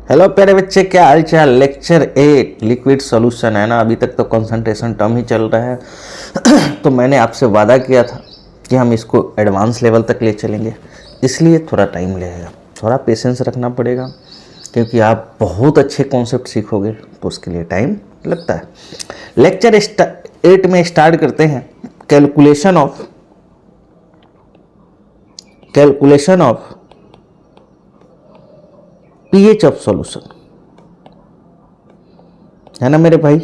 Hello प्यारे बच्चे, क्या हाल चाल। लेक्चर 8 लिक्विड सॉल्यूशन है ना। अभी तक तो कंसंट्रेशन टर्म ही चल रहा है तो मैंने आपसे वादा किया था कि हम इसको एडवांस लेवल तक ले चलेंगे, इसलिए थोड़ा टाइम लगेगा, थोड़ा पेशेंस रखना पड़ेगा, क्योंकि आप बहुत अच्छे कॉन्सेप्ट सीखोगे तो उसके लिए टाइम लगता है। लेक्चर 8 में स्टार्ट करते हैं calculation of pH of solution, है ना मेरे भाई।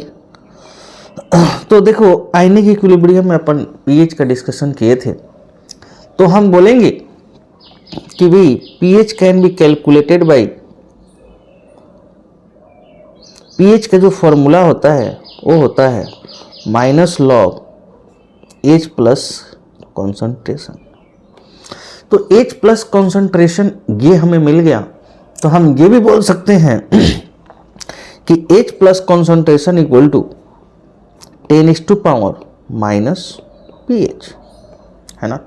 तो देखो, आयनिक इक्विलिब्रियम में अपन पीएच का डिस्कशन किए थे, तो हम बोलेंगे कि भाई pH can be calculated by, pH का जो फॉर्मूला होता है वो होता है minus log H plus concentration. तो एच प्लस कॉन्सेंट्रेशन ये हमें मिल गया, तो हम ये भी बोल सकते हैं कि H plus concentration equal to 10⁻⁻⁻, है ना।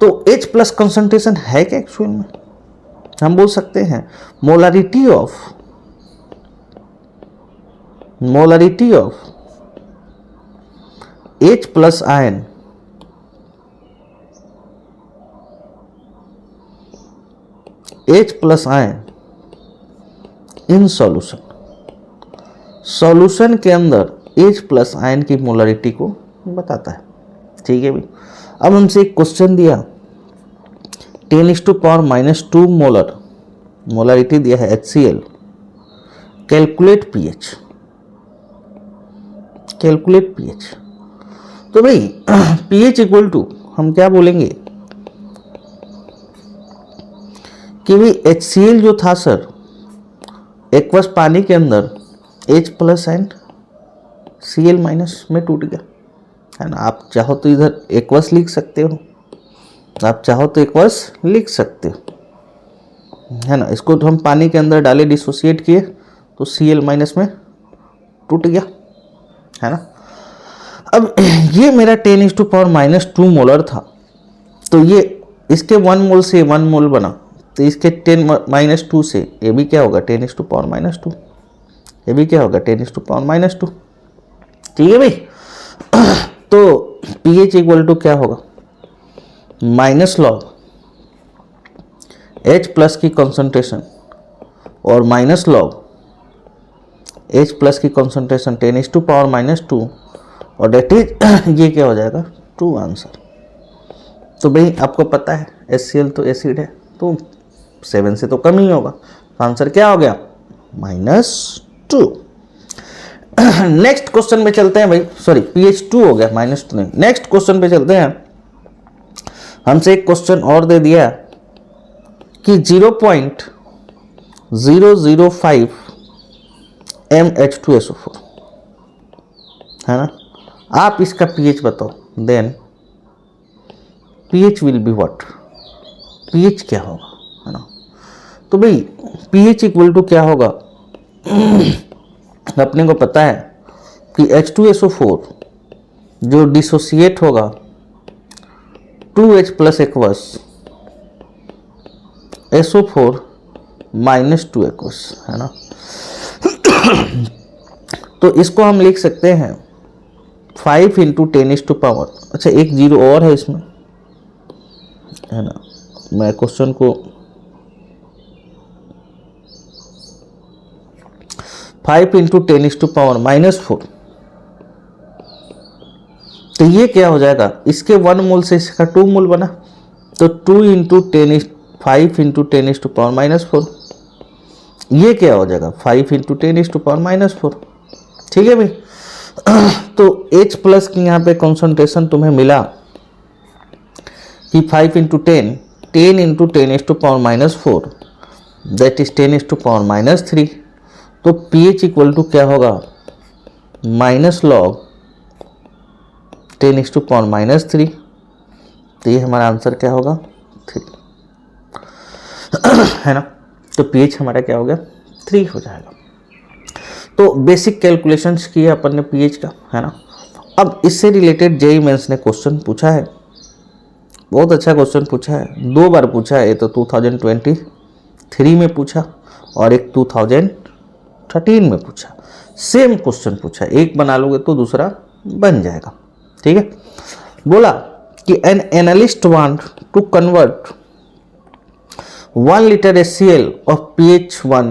तो H प्लस कॉन्सेंट्रेशन है क्या एक्चुअल में? हम बोल सकते हैं molarity of H plus ion in solution के अंदर H प्लस आयन की मोलारिटी को बताता है। ठीक है भाई। अब हमसे एक क्वेश्चन दिया, 10⁻⁻² मोलारिटी दिया है HCl, कैलकुलेट पीएच। तो भाई पीएच इक्वल टू हम क्या बोलेंगे कि भाई HCl जो था सर, एक्वस पानी के अंदर H plus and Cl minus में टूट गया, है ना। आप चाहो तो इधर एक्वस लिख सकते हो, आप चाहो तो एक्वस लिख सकते हो, है ना। इसको तो हम पानी के अंदर डाले, डिसोसिएट किए, तो Cl माइनस में टूट गया, है ना। अब ये मेरा 10⁻⁻² मोलर था, तो ये इसके 1 मोल से 1 मोल बना, तो इसके 10⁻² से ये भी क्या होगा 10⁻², ये भी क्या होगा 10⁻²। ठीक है भाई। तो pH इक्वल टू क्या होगा, माइनस लॉग H प्लस की कॉन्सेंट्रेशन और माइनस लॉग H प्लस की कॉन्सेंट्रेशन 10⁻⁻², और डेट इज ये क्या हो जाएगा 2 आंसर। तो भाई आपको पता है HCl तो एसिड है, तो 7 से तो कम ही होगा, तो आंसर क्या हो गया -2। नेक्स्ट क्वेश्चन में चलते हैं भाई, सॉरी pH 2 हो गया, -2 नहीं। नेक्स्ट क्वेश्चन पे चलते हैं। हमसे एक क्वेश्चन और दे दिया कि 0.005 MH2SO4, है ना। आप इसका pH बताओ, then pH will be what, pH क्या होगा, है ना। तो भाई pH इक्वल टू क्या होगा अपने को पता है कि H2SO4 जो डिसोसिएट होगा 2H plus aqueous SO4 -2 aqueous, है ना। तो इसको हम लिख सकते हैं 5 × 10⁻, अच्छा एक जीरो और है इसमें, है ना। मैं क्वेश्चन को 5 × 10⁻⁻4, तो ये क्या हो जाएगा, इसके 1 मोल से इसका 2 मोल बना, तो 5 × 10⁻⁻4, ये क्या हो जाएगा 5 × 10⁻⁻4। ठीक है भाई। तो H प्लस की यहाँ पे कॉन्सेंट्रेशन तुम्हें मिला कि 5 × 10 × 10⁻⁻4, दैट इज 10⁻⁻3। तो pH इक्वल टू क्या होगा माइनस लॉग 10⁻⁻3, तो ये हमारा आंसर क्या होगा 3, है ना। तो pH हमारा क्या हो गया 3 हो जाएगा। तो बेसिक कैलकुलेशंस किए अपन ने pH का, है ना। अब इससे रिलेटेड जेईई मेंस ने क्वेश्चन पूछा है, बहुत अच्छा क्वेश्चन पूछा है, 2 बार पूछा है। ये तो 2023 में पूछा और एक 2013 में पूछा, सेम क्वेश्चन पूछा, एक बना लोगे तो दूसरा बन जाएगा। ठीक है, बोला कि an analyst want to convert 1 liter HCl of pH 1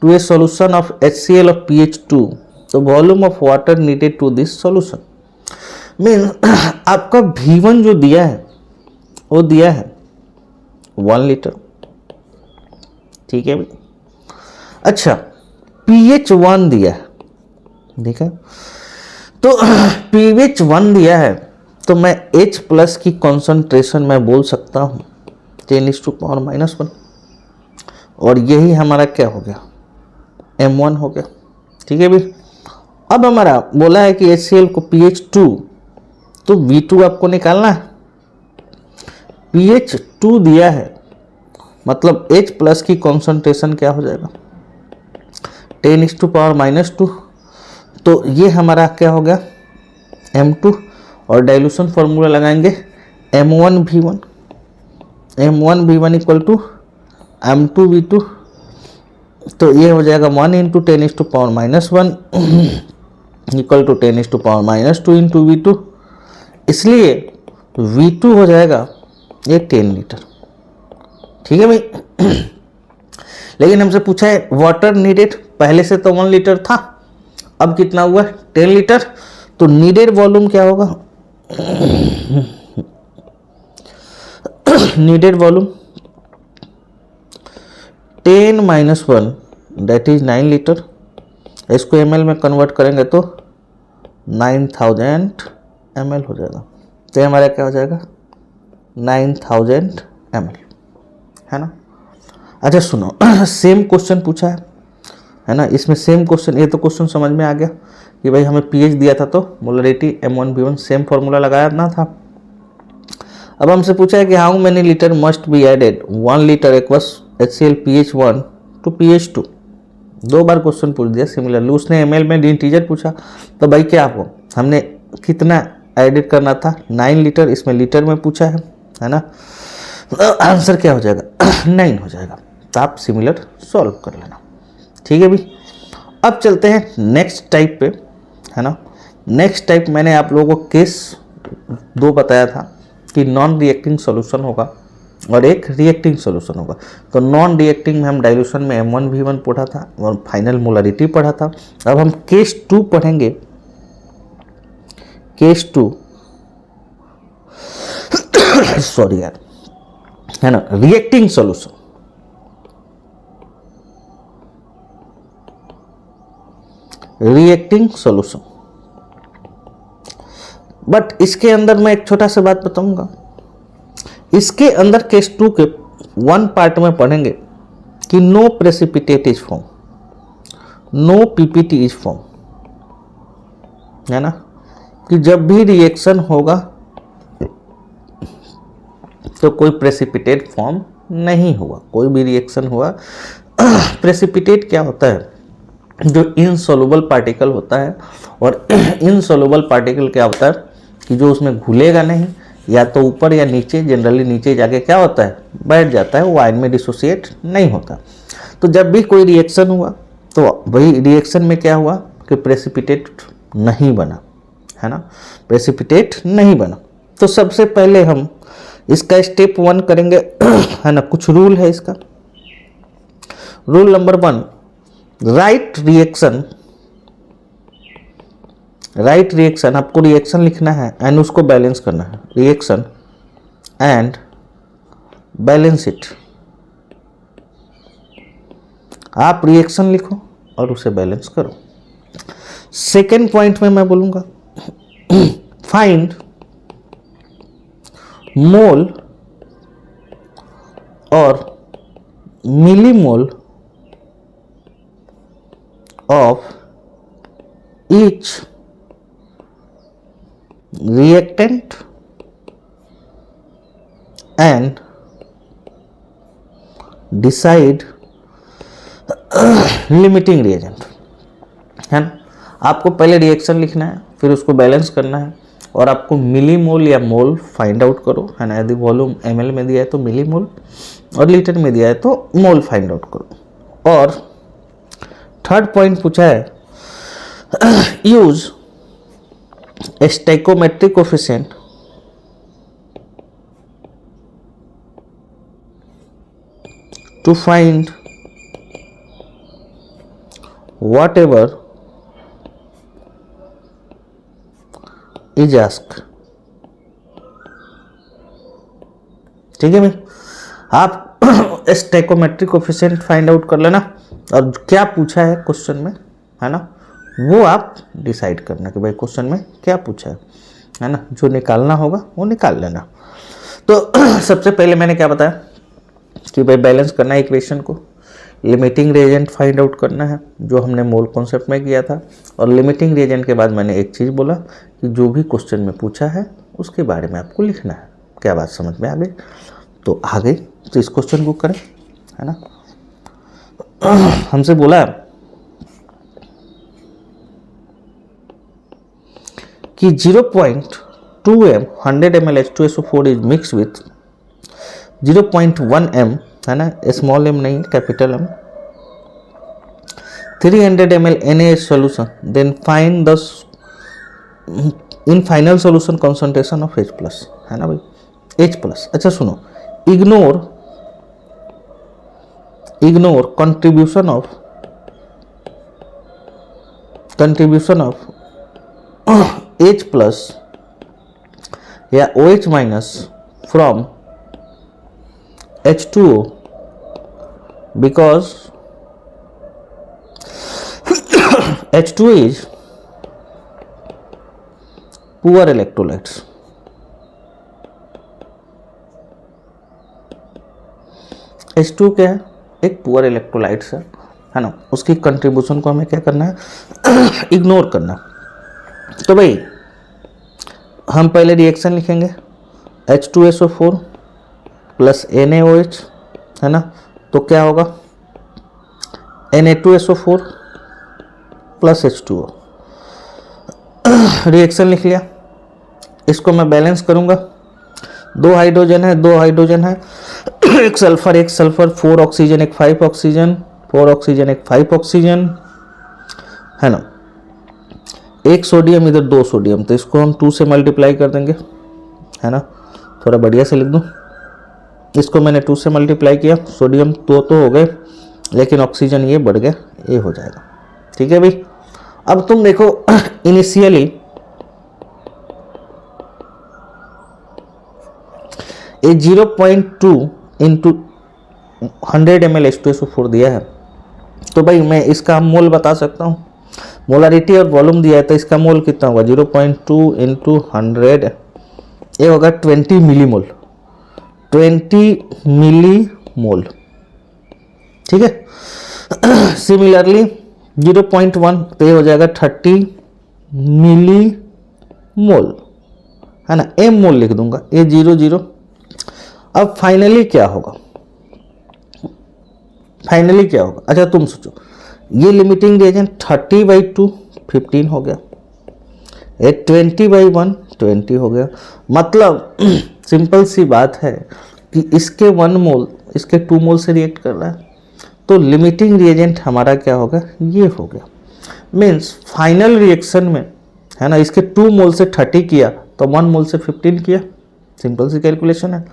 to a solution of HCl of pH 2, the volume of water needed to this solution mean आपका V1 जो दिया है वो दिया है 1 लीटर। ठीक है भाई, अच्छा pH 1 दिया है, ठीक है, तो pH 1 दिया है तो मैं H प्लस की कॉन्सेंट्रेशन मैं बोल सकता हूँ 10⁻⁻1, और यही हमारा क्या हो गया, M1 हो गया। ठीक है भाई, अब हमारा बोला है कि HCl को pH 2, तो V2 आपको निकालना है, pH 2 दिया है मतलब H प्लस की कॉन्सेंट्रेशन क्या हो जाएगा 10⁻⁻2, तो ये हमारा क्या हो गया M2, और डाइल्यूशन फॉर्मूला लगाएंगे M1V1 इक्वल टू M2V2, तो ये हो जाएगा 1 × 10⁻⁻1 इक्वल टू 10⁻⁻2 इंटू V2, इसलिए V2 हो जाएगा ये 10 लीटर। ठीक है भाई, लेकिन हमसे पूछा है वाटर नीडेड, पहले से तो 1 लीटर था, अब कितना हुआ 10 लीटर, तो नीडेड वॉल्यूम क्या होगा needed volume 10 - 1 that is 9 litre, इसको ml में कन्वर्ट करेंगे तो 9000 ml हो जाएगा, तो हमारा क्या हो जाएगा 9000 ml, है ना। अच्छा सुनो, सेम क्वेश्चन पूछा है ना, इसमें सेम क्वेश्चन, ये तो क्वेश्चन समझ में आ गया कि भाई हमें pH दिया था तो मोलरिटी M1V1 सेम फॉर्मूला लगाया ना था। अब हमसे पूछा है कि how many litre must be added 1 litre aqueous HCl pH 1 to pH 2, 2 बार क्वेश्चन पूछ दिया सिमिलरली, उसने ml में इंटीजर पूछा, तो भाई क्या आपको हमने कितना एडिट करना था 9 लीटर, इसमें लीटर में पूछा है ना, आंसर क्या हो जाएगा 9 हो जाएगा, तो आप सिमिलर सॉल्व कर लेना। ठीक है भाई, अब चलते हैं नेक्स्ट टाइप पे, है ना। नेक्स्ट टाइप मैंने आप लोगों को केस 2 बताया था कि नॉन रिएक्टिंग सॉल्यूशन होगा और एक रिएक्टिंग सॉल्यूशन होगा, तो नॉन रिएक्टिंग में हम डाइल्यूशन में M1V1 पढ़ा था और फाइनल मोलरिटी पढ़ा था। अब हम केस 2 पढ़ेंगे, केस 2 सॉरी यार, है ना, reacting solution. Reacting solution, but इसके अंदर मैं एक छोटा सा बात बताऊंगा, इसके अंदर केस 2 के 1 पार्ट में पढ़ेंगे कि no precipitate is form, no PPT is form, है ना, कि जब भी रिएक्शन होगा तो कोई प्रेसिपिटेट फॉर्म नहीं हुआ, कोई भी रिएक्शन हुआ प्रेसिपिटेट क्या होता है, जो इनसॉल्युबल पार्टिकल होता है, और इनसॉल्युबल पार्टिकल क्या होता है कि जो उसमें घुलेगा नहीं, या तो ऊपर या नीचे, जनरली नीचे जाके क्या होता है बैठ जाता है, वो आयन में डिसोसिएट नहीं होता। तो जब भी कोई रिएक्शन हुआ तो वही रिएक्शन में क्या हुआ कि प्रेसिपिटेट नहीं बना, है ना, प्रेसिपिटेट नहीं बना। तो सबसे पहले हम इसका स्टेप 1 करेंगे, है ना, कुछ रूल है इसका। रूल नंबर 1, राइट रिएक्शन, आपको रिएक्शन लिखना है एंड उसको बैलेंस करना है, रिएक्शन एंड बैलेंस इट। आप रिएक्शन लिखो और उसे बैलेंस करो। सेकेंड पॉइंट में मैं बोलूंगा फाइंड मोल और millimole of each reactant and decide limiting reagent, है ना। आपको पहले रिएक्शन लिखना है, फिर उसको बैलेंस करना है, और आपको मिलीमोल या मोल फाइंड आउट करो, है ना। यदि वॉल्यूम ml में दिया है तो मिलीमोल, और लीटर में दिया है तो मोल फाइंड आउट करो। और थर्ड पॉइंट पूछा है use stoichiometric coefficient to find whatever is asked। ठीक है भाई, आप स्टोइकोमेट्रिक कोफिशिएंट फाइंड आउट कर लेना और क्या पूछा है क्वेश्चन में, है ना, वो आप डिसाइड करना कि भाई क्वेश्चन में क्या पूछा है ना, जो निकालना होगा वो निकाल लेना। तो सबसे पहले मैंने क्या बताया कि भाई बैलेंस करना है इक्वेशन को, लिमिटिंग रिएजेंट फाइंड आउट करना है जो हमने मोल कॉन्सेप्ट में किया था, और लिमिटिंग रिएजेंट के बाद मैंने एक चीज़ बोला कि जो भी क्वेश्चन में पूछा है उसके बारे में आपको लिखना है। क्या बात समझ में आ गई? तो आ गई, तो इस क्वेश्चन को करें, है ना। हमसे बोला कि 0.2 m 100 ml H2SO4 is mix with 0.1 m, है ना, स्मॉल m नहीं capital M, 300 ml NaH solution, then find the in final solution concentration of H plus, है ना भाई, H plus। अच्छा सुनो, ignore contribution of H plus या OH minus from H2O because H2O is poor electrolytes। H2 क्या है? एक poor electrolytes है ना, उसकी कंट्रीब्यूशन को हमें क्या करना है? इग्नोर करना। तो भाई हम पहले रिएक्शन लिखेंगे H2SO4 प्लस NaOH, है ना, तो क्या होगा Na2SO4 प्लस H2O। रिएक्शन लिख लिया, इसको मैं बैलेंस करूंगा, दो हाइड्रोजन है, एक सल्फर 4 ऑक्सीजन एक 5 ऑक्सीजन, 4 ऑक्सीजन एक 5 ऑक्सीजन, है ना, एक सोडियम इधर 2 सोडियम, तो इसको हम 2 से मल्टीप्लाई कर देंगे, है ना, थोड़ा बढ़िया से लिख दूं, इसको मैंने 2 से मल्टीप्लाई किया, सोडियम 2 तो हो गए लेकिन ऑक्सीजन ये बढ़ गया, ये हो जाएगा। ठीक है भाई, अब तुम देखो इनिशियली ये 0.2 इंटू 100 ml H2SO4 दिया है, तो भाई मैं इसका मोल बता सकता हूँ, मोलारिटी और वॉल्यूम दिया है, तो इसका मोल कितना होगा? 0.2 इंटू 100, ये होगा 20 मिलीमोल, 20 मिलीमोल। ठीक है, सिमिलरली 0.1 तो ये हो जाएगा 30 मिलीमोल, है ना, m मोल लिख दूंगा, ये 0 अब फाइनली क्या होगा? अच्छा तुम सोचो, ये लिमिटिंग रिएजेंट 30/2 15 हो गया, ये 20/1 20 हो गया, मतलब सिंपल सी बात है कि इसके 1 मोल इसके 2 मोल से रिएक्ट कर रहा है, तो लिमिटिंग रिएजेंट हमारा क्या होगा? ये हो गया। मीन्स फाइनल रिएक्शन में, है ना, इसके 2 मोल से 30 किया तो 1 मोल से 15 किया, सिंपल सी कैलकुलेशन है।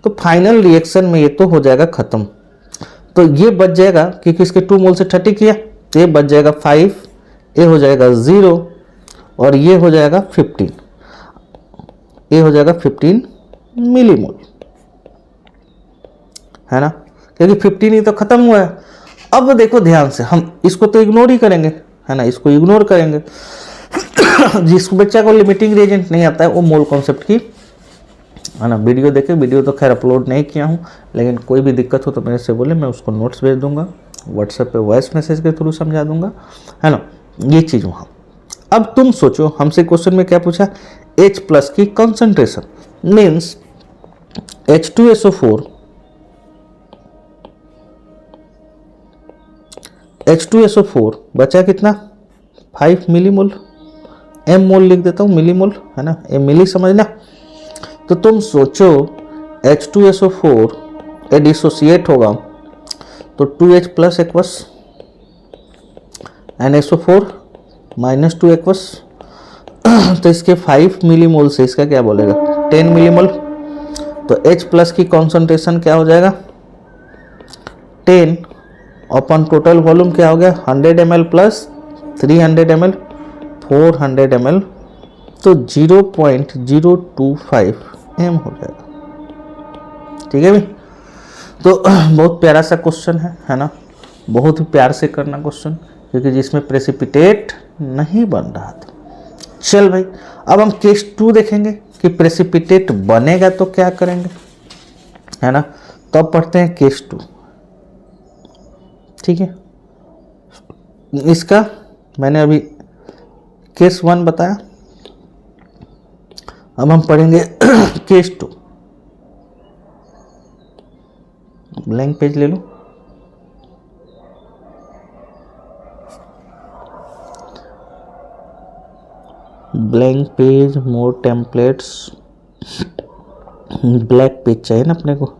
तो फाइनल रिएक्शन में ये तो हो जाएगा खत्म, तो ये बच जाएगा क्योंकि इसके 2 मोल से 30 किया, तो ये बच जाएगा 5, ये हो जाएगा 0 और ये हो जाएगा 15, ये हो जाएगा 15 मिलीमोल, है ना, क्योंकि 15 ही तो खत्म हुआ है। अब देखो ध्यान से, हम इसको तो इग्नोर ही करेंगे, है ना, इसको इग्नोर करेंगे। जिस बच्चा को लिमिटिंग रिएजेंट नहीं आता है वो मोल कॉन्सेप्ट की, है ना, वीडियो देखे, वीडियो तो खैर अपलोड नहीं किया हूँ, लेकिन कोई भी दिक्कत हो तो मेरे से बोले, मैं उसको नोट्स भेज दूंगा, व्हाट्सएप पे वॉइस मैसेज के थ्रू समझा दूंगा, है ना, ये चीज़ वहाँ। अब तुम सोचो, हमसे क्वेश्चन में क्या पूछा? H प्लस की कॉन्सेंट्रेशन, मीन्स H2SO4 बचा कितना? 5 मिलीमोल, m मोल लिख देता हूँ, मिलीमोल, है ना, ये मिली समझना। तो तुम सोचो H2SO4 ये डिसोसिएट होगा तो 2H plus aqueous NaSO4 minus 2 aqueous, तो इसके 5 मिलीमोल से इसका क्या बोलेगा 10 मिलीमोल। तो H प्लस की कॉन्सेंट्रेशन क्या हो जाएगा 10 अपन टोटल वॉल्यूम क्या हो गया 100 ml प्लस 300 ml 400 ml, तो 0.025 m हो जाएगा। ठीक है भाई, तो बहुत प्यारा सा क्वेश्चन है ना, बहुत ही प्यार से करना क्वेश्चन, क्योंकि जिसमें प्रेसिपिटेट नहीं बन रहा था। चल भाई, अब हम केस 2 देखेंगे कि प्रेसिपिटेट बनेगा तो क्या करेंगे, है ना। तो अब पढ़ते हैं केस 2। ठीक है, इसका मैंने अभी केस 1 बताया, अब हम पढ़ेंगे केस 2। ब्लैंक पेज ले लो। ब्लैंक पेज, मोर टेम्पलेट्स, ब्लैक पेज चाहिए ना अपने को।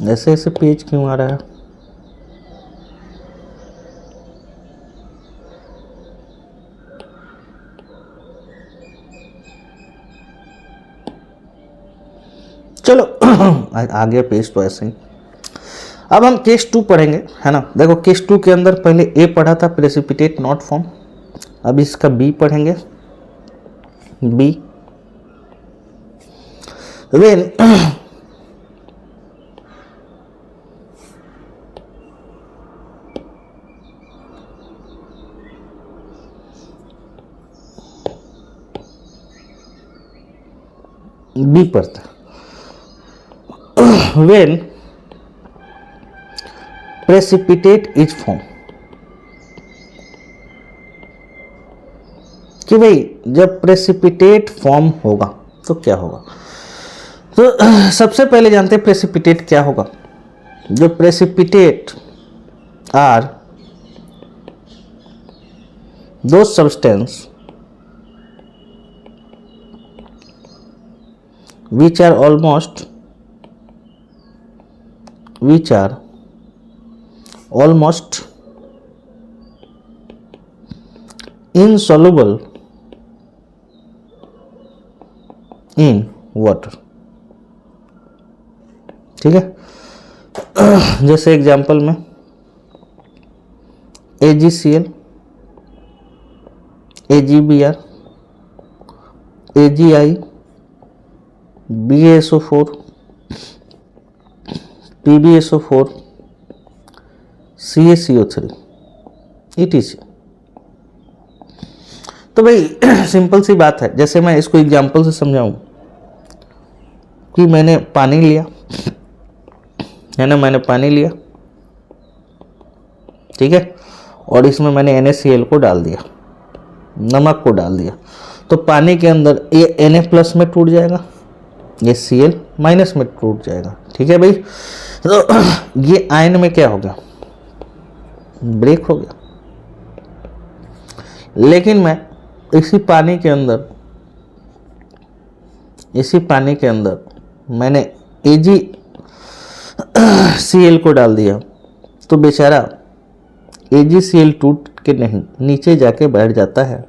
ऐसे ऐसे पेज क्यों आ रहा है। चलो आ गया पेज तो ऐसे ही। अब हम केस 2 पढ़ेंगे, है ना। देखो केस 2 के अंदर पहले ए पढ़ा था प्रेसिपिटेट नॉट फॉर्म, अब इसका बी पढ़ेंगे। बी व्हेन बी पढ़ता when precipitate is formed, कि भाई जब प्रेसिपिटेट फॉर्म होगा तो क्या होगा। तो सबसे पहले जानते हैं प्रेसिपिटेट क्या होगा। जो प्रेसिपिटेट आर दो substance which are almost insoluble in water। ठीक है, जैसे एग्जांपल में AgCl, AgBr, AgI, BaSO4, PbSO4, CaCO3 etc। तो भाई सिंपल सी बात है, जैसे मैं इसको एग्जांपल से समझाऊं कि मैंने पानी लिया, है ना, मैंने पानी लिया, ठीक है, और इसमें मैंने NaCl को डाल दिया, नमक को डाल दिया, तो पानी के अंदर ये Na प्लस में टूट जाएगा, ये Cl माइनस में टूट जाएगा। ठीक है भाई, तो ये आयन में क्या हो गया ब्रेक हो गया। लेकिन मैं इसी पानी के अंदर मैंने AgCl को डाल दिया, तो बेचारा AgCl टूट के नहीं नीचे जाके बैठ जाता है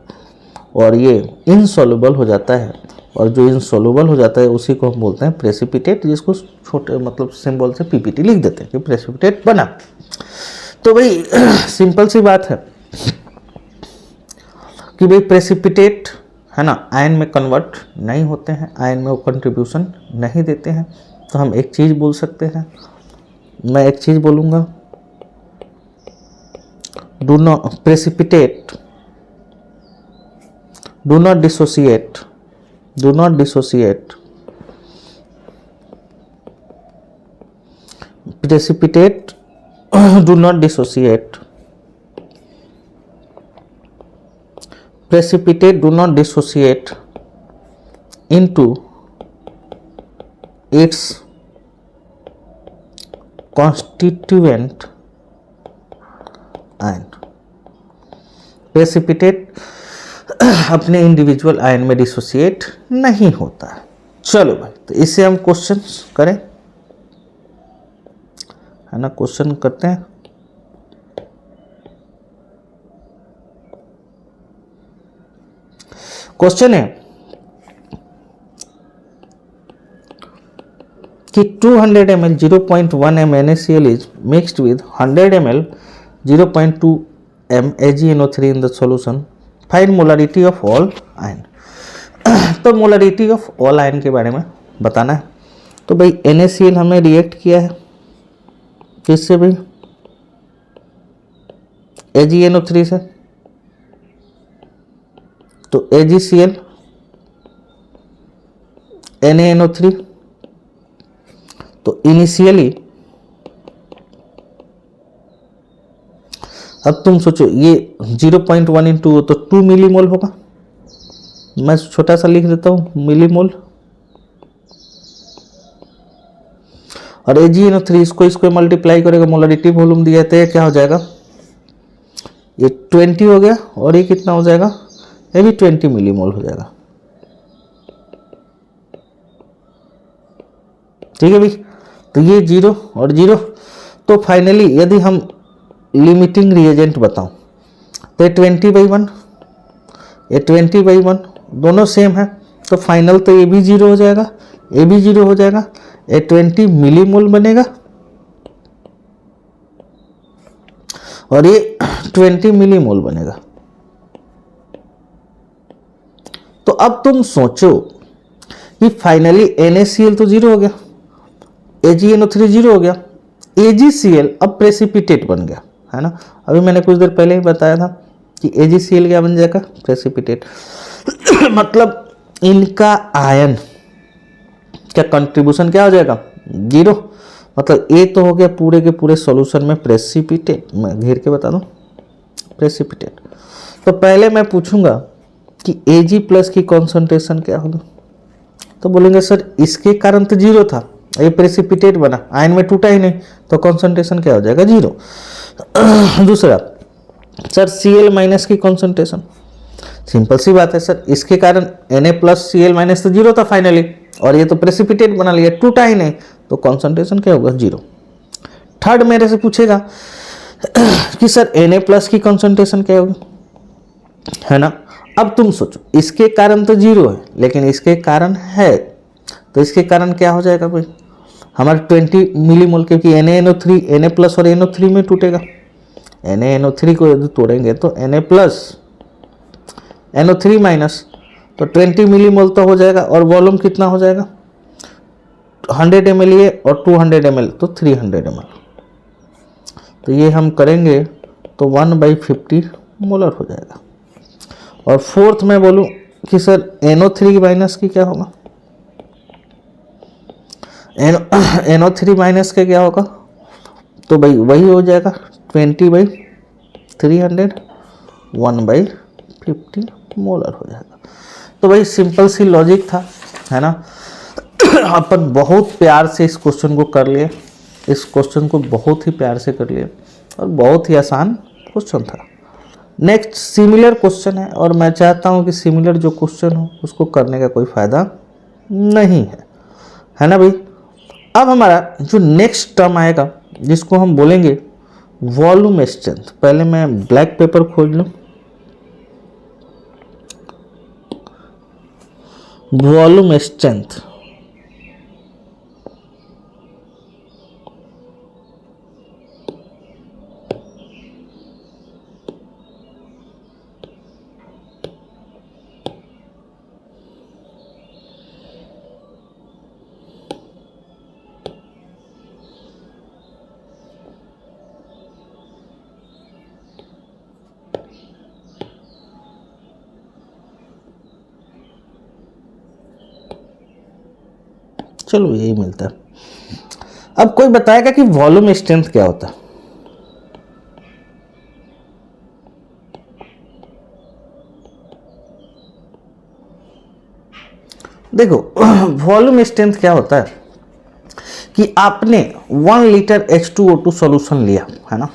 और ये इनसॉल्युबल हो जाता है, और जो इनसॉल्युबल हो जाता है उसी को हम बोलते हैं प्रेसिपिटेट, जिसको छोटे मतलब सिंबल से PPT लिख देते हैं कि प्रेसिपिटेट बना। तो भाई सिंपल सी बात है कि भाई प्रेसिपिटेट, है ना, आयन में कन्वर्ट नहीं होते हैं, आयन में वो कंट्रीब्यूशन नहीं देते हैं। तो हम एक चीज़ बोल सकते हैं, मैं एक चीज़ बोलूँगा, do not precipitate, do not dissociate, precipitate do not dissociate, precipitate do not dissociate into its constituent ion. Precipitate अपने इंडिविजुअल आयन में डिसोसिएट नहीं होता है। चलो भाई, तो इससे हम क्वेश्चन करें, है ना, क्वेश्चन करते हैं। क्वेश्चन है कि 200 ml 0.1 m NaCl is mixed with 100 ml 0.2 m AgNO3 in the solution. Find molarity of all ion. तो मोलरिटी ऑफ ऑल आयन के बारे में बताना है। तो भाई NaCl हमने रिएक्ट किया है किससे भाई? AgNO3 से। तो AgCl NaNO3। तो इनिशियली अब तुम सोचो ये 0.1 इंटू हो तो 2 मिलीमोल होगा। मैं छोटा सा लिख देता हूं मिलीमोल। और AgNO3 इसको मल्टीप्लाई करेगा, मोलरिटी वॉल्यूम दिया है, क्या हो जाएगा? ये 20 हो गया और ये कितना हो जाएगा? ये भी 20 मिलीमोल हो जाएगा। ठीक है भाई, तो ये 0 और 0। तो फाइनली यदि हम लिमिटिंग रिएजेंट बताऊं तो ये 20/1, ये 20/1 दोनों सेम है। तो फाइनल तो ये भी 0 हो जाएगा, ये भी 0 हो जाएगा। ये 20 मिलीमोल बनेगा और ये 20 मिलीमोल बनेगा। तो अब तुम सोचो कि फाइनली NaCl तो 0 हो गया, AgNO3 0 हो गया, AgCl अब प्रेसिपिटेट बन गया, है ना। अभी मैंने कुछ देर पहले ही बताया था कि AgCl क्या बन जाएगा? प्रेसिपिटेट। मतलब इनका आयन क्या कंट्रीब्यूशन क्या हो जाएगा? 0। मतलब ए तो हो गया पूरे के पूरे सॉल्यूशन में प्रेसिपिटेट। मैं घेर के बता दूं, प्रेसिपिटेट। तो पहले मैं पूछूंगा कि Ag+ की कॉन्सेंट्रेशन क्या होगा? तो बोलेंगे सर इसके कारण तो 0 था, ये प्रेसिपिटेट बना, आयन में टूटा ही नहीं, तो कॉन्सेंट्रेशन क्या हो जाएगा? 0। दूसरा सर Cl- की कॉन्सेंट्रेशन, सिंपल सी बात है सर, इसके कारण Na+Cl- तो 0 था फाइनली, और ये तो प्रेसिपिटेट बना लिया, टूटा ही नहीं, तो कॉन्सेंट्रेशन क्या होगा? 0। थर्ड मेरे से पूछेगा कि सर Na+ की कॉन्सेंट्रेशन क्या होगी, है ना। अब तुम सोचो इसके कारण तो 0 है, लेकिन इसके कारण है, तो इसके कारण क्या हो जाएगा भाई? हमारे 20 मिलीमोल, क्योंकि NaNO3 Na+ और NO3 में टूटेगा। NaNO3 को यदि तोड़ेंगे तो Na+ NO3- तो 20 मिलीमोल तो हो जाएगा, और वॉल्यूम कितना हो जाएगा? 100 ml ये और 200 ml, तो 300 ml। तो ये हम करेंगे तो 1/50 मोलर हो जाएगा। और फोर्थ मैं बोलूं कि सर NO3- की क्या होगा? NO3- के क्या होगा? तो भाई वही हो जाएगा 20/300, 1/50 मोलर हो जाएगा। तो भाई सिंपल सी लॉजिक था, है ना। अपन बहुत प्यार से इस क्वेश्चन को कर लिए, इस क्वेश्चन को बहुत ही प्यार से कर लिए, और बहुत ही आसान क्वेश्चन था। नेक्स्ट सिमिलर क्वेश्चन है, और मैं चाहता हूं कि सिमिलर जो क्वेश्चन हो उसको करने का कोई फायदा नहीं है ना भाई। अब हमारा जो नेक्स्ट टर्म आएगा जिसको हम बोलेंगे वॉल्यूम स्ट्रेंथ। पहले मैं ब्लैक पेपर खोल लूं, वॉल्यूम स्ट्रेंथ। चलो यही मिलता है। अब कोई बताएगा कि वॉल्यूम स्ट्रेंथ क्या होता है? देखो वॉल्यूम स्ट्रेंथ क्या होता है कि आपने 1 लीटर H2O2 सॉल्यूशन लिया है ना,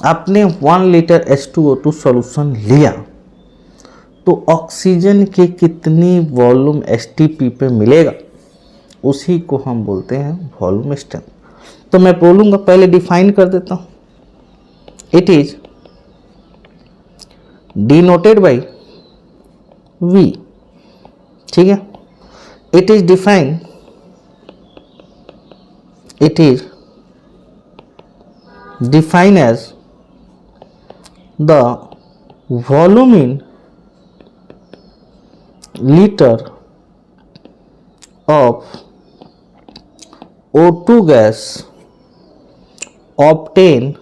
आपने 1 लीटर H2O2 सॉल्यूशन लिया तो ऑक्सीजन के कितनी वॉल्यूम STP पे मिलेगा, उसी को हम बोलते हैं वॉल्यूम स्ट्रेंथ। तो मैं बोलूँगा, पहले डिफाइन कर देता हूँ। It is denoted by V, ठीक है। It is define, it is defined as the volume in liter of O2 gas obtained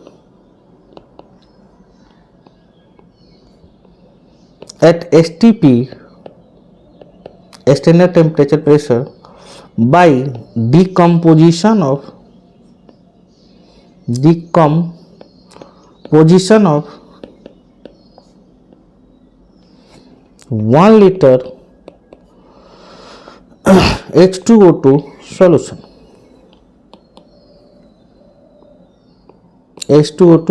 at STP, standard temperature pressure, by decomposition of 1 liter H2O2 solution, H2O2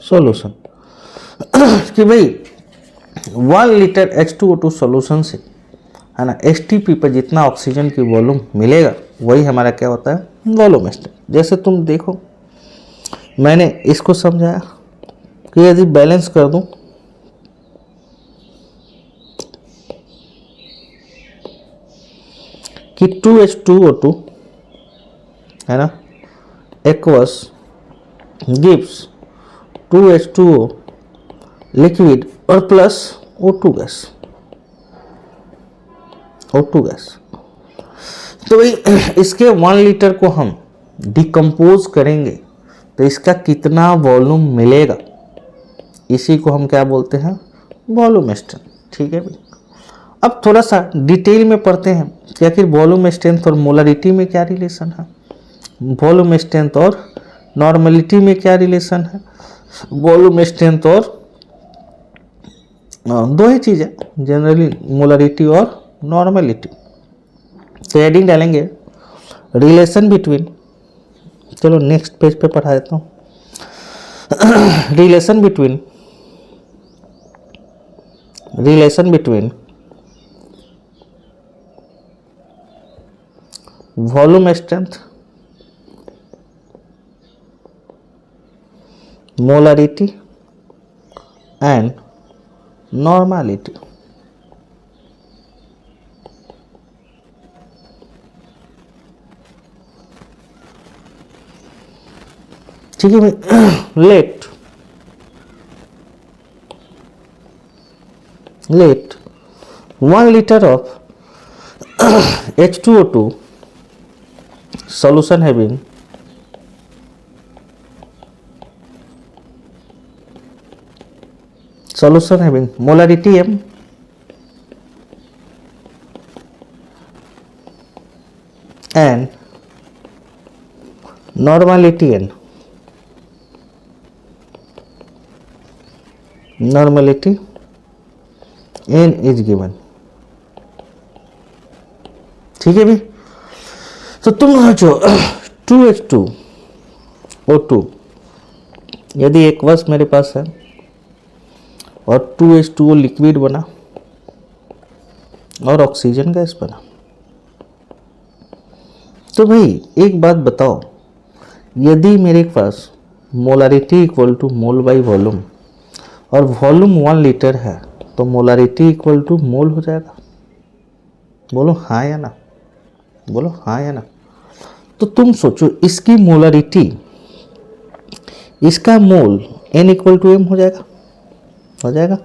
solution कि भाई 1 litre H2O2 solution से है ना STP पर जितना oxygen की volume मिलेगा वही हमारा क्या होता है, वॉल्यूम स्ट्रेंथ। जैसे तुम देखो, मैंने इसको समझाया कि यदि बैलेंस कर दूं कि 2H2O2 है ना एक्वस गिव्स 2H2O लिक्विड और plus O2 gas, O2 gas. तो भाई इसके 1 लीटर को हम डिकम्पोज करेंगे तो इसका कितना वॉल्यूम मिलेगा, इसी को हम क्या बोलते हैं, वॉल्यूम स्ट्रेंथ। ठीक है भाई, अब थोड़ा सा डिटेल में पढ़ते हैं कि आखिर वॉल्यूम स्ट्रेंथ और मोलरिटी में क्या रिलेशन है, वॉल्यूम स्ट्रेंथ और नॉर्मलिटी में क्या रिलेशन है, वॉल्यूम स्ट्रेंथ और दो ही चीज़ है जनरली, मोलरिटी और नॉर्मलिटी। तो हेडिंग डालेंगे रिलेशन बिटवीन, चलो नेक्स्ट पेज पे पढ़ा देता हूँ। Relation between volume strength, molarity and normality. ठीक है भाई, late 1 liter of H2O2 solution having molarity M and normality N, normality N is given। ठीक है भी, तो तुम सोचो 2H2O2 यदि एक वर्ष मेरे पास है और 2H2O लिक्विड बना और ऑक्सीजन गैस बना, तो भाई एक बात बताओ, यदि मेरे पास molarity equal to mole by volume और वॉल्यूम 1 लीटर है तो मोलारिटी इक्वल टू मोल हो जाएगा। बोलो हाँ या ना, बोलो हाँ या ना। तो तुम सोचो इसकी मोलारिटी, इसका मोल N इक्वल टू M हो जाएगा, हो जाएगा।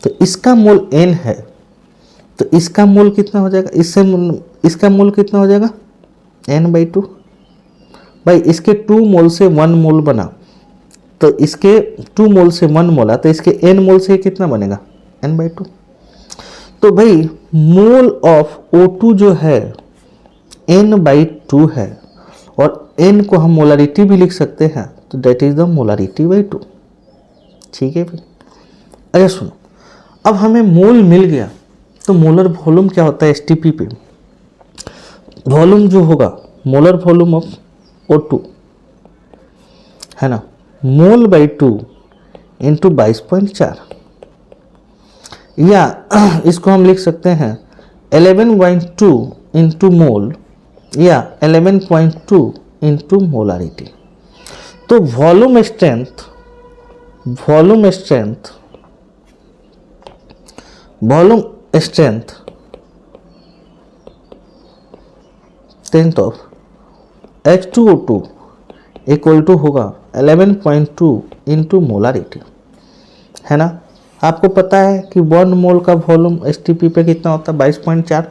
तो इसका मोल N है तो इसका मोल कितना हो जाएगा, इसका मोल कितना हो जाएगा N/2। भाई इसके 2 मोल से 1 मोल बना, तो इसके 2 मोल से 1 मोल तो इसके N मोल से कितना बनेगा N/2। तो भाई मोल ऑफ O2 जो है N/2 है और N को हम मोलारिटी भी लिख सकते हैं, तो that is the molarity by 2। ठीक है भाई, अच्छा सुनो, अब हमें मोल मिल गया तो मोलर वॉल्यूम क्या होता है STP पे, वॉल्यूम जो होगा मोलर वॉल्यूम ऑफ O2 है ना, मोल बाई 2 इंटू 22.4, या इसको हम लिख सकते हैं 11.2 इंटू मोल या 11.2 इंटू मोलारिटी। तो volume strength 10th of H2O2 equal to होगा 11.2 इंटू मोलारिटी, है ना। आपको पता है कि 1 मोल का वॉल्यूम STP पे कितना होता है, 22.4,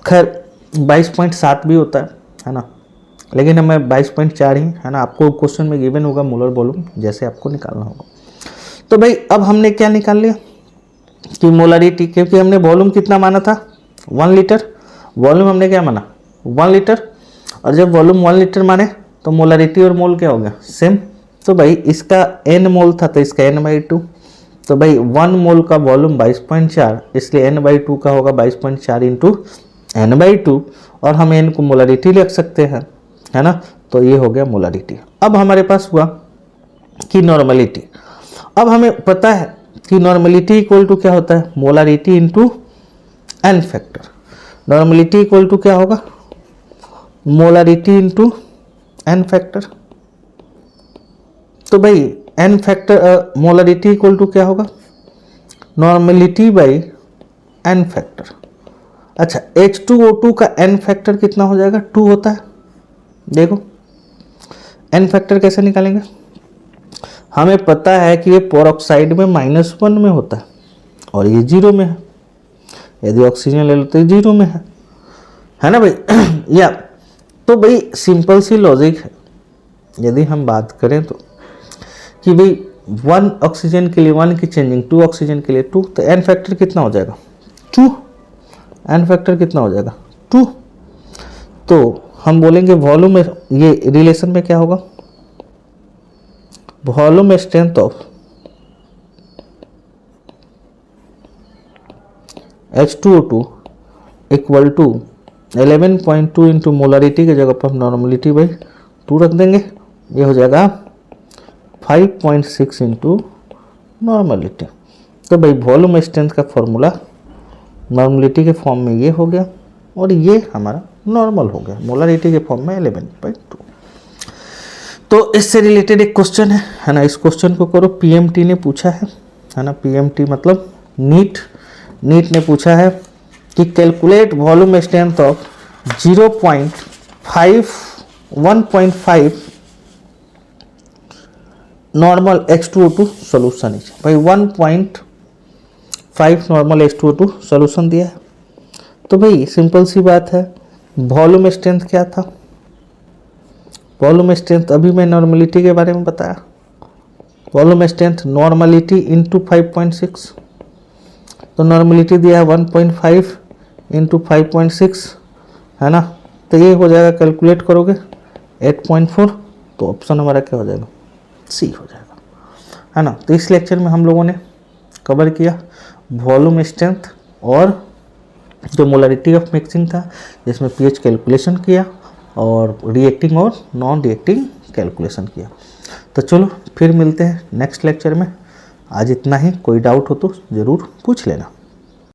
खैर 22.7 भी होता है ना, लेकिन हमें 22.4 ही है ना। आपको क्वेश्चन में गिवन होगा मोलर वॉल्यूम, जैसे आपको निकालना होगा। तो भाई अब हमने क्या निकाल लिया कि मोलारिटी, क्योंकि हमने वॉल्यूम कितना माना था 1 लीटर, वॉल्यूम हमने क्या माना 1 लीटर, और जब वॉल्यूम 1 लीटर माने तो मोलारिटी और मोल क्या हो गया सेम। तो भाई इसका n मोल था तो इसका n/2, तो भाई 1 मोल का वॉल्यूम 22.4, इसलिए n/2 का होगा 22.4 इंटू n/2, और हम n को मोलारिटी लिख सकते हैं, है ना। तो ये हो गया मोलारिटी। अब हमारे पास हुआ कि नॉर्मलिटी। अब हमें पता है कि नॉर्मलिटी इक्वल टू क्या होता है, molarity into n factor. Normality equal to क्या होगा, मोलारिटी इंटू n फैक्टर। तो भाई n factor molarity equal to क्या होगा, नॉर्मलिटी बाई n फैक्टर। अच्छा, H2O2 का n फैक्टर कितना हो जाएगा, 2 होता है। देखो n फैक्टर कैसे निकालेंगे, हमें पता है कि ये पेरोक्साइड में -1 में होता है और ये 0 में है। यदि ऑक्सीजन ले लो तो 0 में है ना भाई। या तो भाई सिंपल सी लॉजिक है, यदि हम बात करें तो कि भाई 1 ऑक्सीजन के लिए 1 की चेंजिंग, 2 ऑक्सीजन के लिए 2, तो n फैक्टर कितना हो जाएगा 2, n फैक्टर कितना हो जाएगा 2। तो हम बोलेंगे वॉल्यूम, ये रिलेशन में क्या होगा, volume strength of H2O2 equal to 11.2 into molarity के जगह पर हम नॉर्मलिटी बाई 2 रख देंगे, ये हो जाएगा 5.6 इंटू नॉर्मलिटी। तो भाई वॉल्यूम स्ट्रेंथ का फॉर्मूला नॉर्मलिटी के फॉर्म में ये हो गया, और ये हमारा नॉर्मल हो गया मोलारिटी के फॉर्म में 11.2। तो इससे रिलेटेड एक क्वेश्चन है ना, इस क्वेश्चन को करो, PMT ने पूछा है ना। PMT मतलब नीट ने पूछा है कि calculate volume strength of 1.5 normal H2O2 solution है। भाई 1.5 नॉर्मल H2O2 सॉल्यूशन दिया है। तो भाई सिंपल सी बात है, वॉल्यूम स्ट्रेंथ क्या था, वॉल्यूम स्ट्रेंथ अभी मैं नॉर्मलिटी के बारे में बताया, वॉल्यूम स्ट्रेंथ नॉर्मलिटी इंटू 5.6, तो नॉर्मलिटी दिया है 1.5 इंटू 5.6, है ना। तो ये हो जाएगा, कैलकुलेट करोगे 8.4, तो ऑप्शन हमारा क्या हो जाएगा, सी हो जाएगा, है ना। तो इस लेक्चर में हम लोगों ने कवर किया वॉल्यूम स्ट्रेंथ और जो मोलारिटी ऑफ मिक्सिंग था, जिसमें pH कैलकुलेशन किया और रिएक्टिंग और नॉन रिएक्टिंग कैलकुलेशन किया। तो चलो फिर मिलते हैं नेक्स्ट लेक्चर में। आज इतना ही, कोई डाउट हो तो ज़रूर पूछ लेना।